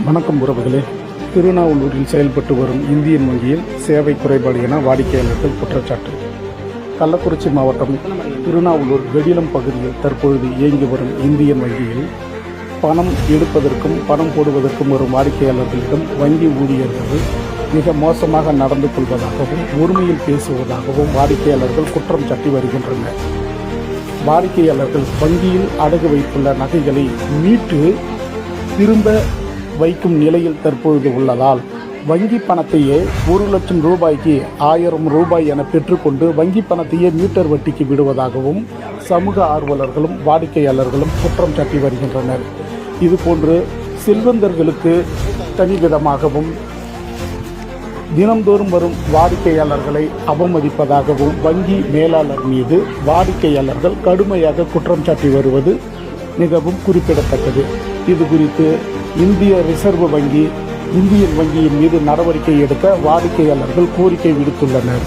வணக்கம் உறவுகளே. திருநாவலூரில் செயல்பட்டு வரும் இந்தியன் வங்கியில் சேவை குறைபாடு என வாடிக்கையாளர்கள் குற்றச்சாட்டு. கள்ளக்குறிச்சி மாவட்டம் திருநாவலூர் வெடிலம் பகுதியில் தற்பொழுது இயங்கி வரும் இந்தியன் வங்கியில் பணம் எடுப்பதற்கும் பணம் போடுவதற்கும் வரும் வாடிக்கையாளர்களிடம் வங்கி ஊழியர்கள் மிக மோசமாக நடந்து கொள்வதாகவும் உரிமையில் பேசுவதாகவும் வாடிக்கையாளர்கள் குற்றம் சாட்டி வருகின்றனர். வாடிக்கையாளர்கள் வங்கியில் அடகு வைத்துள்ள நகைகளை மீட்டு திரும்ப வைக்கும் நிலையில் தற்பொழுது உள்ளதால் வங்கி பணத்தையே 1 லட்சம் ரூபாய்க்கு 1000 ரூபாய் என பெற்றுக்கொண்டு வங்கி பணத்தையே மீட்டர் வட்டிக்கு விடுவதாகவும் சமூக ஆர்வலர்களும் வாடிக்கையாளர்களும் குற்றம் சாட்டி வருகின்றனர். இதுபோன்று செல்வந்தர்களுக்கு தனிவிதமாகவும் தினந்தோறும் வரும் வாடிக்கையாளர்களை அவமதிப்பதாகவும் வங்கி மேலாளர் மீது வாடிக்கையாளர்கள் கடுமையாக குற்றம் சாட்டி வருவது மிகவும் குறிப்பிடத்தக்கது. இது குறித்து இந்திய ரிசர்வ் வங்கி இந்தியன் வங்கியின் மீது நடவடிக்கை எடுக்க வாடிக்கையாளர்கள் கோரிக்கை விடுத்துள்ளனர்.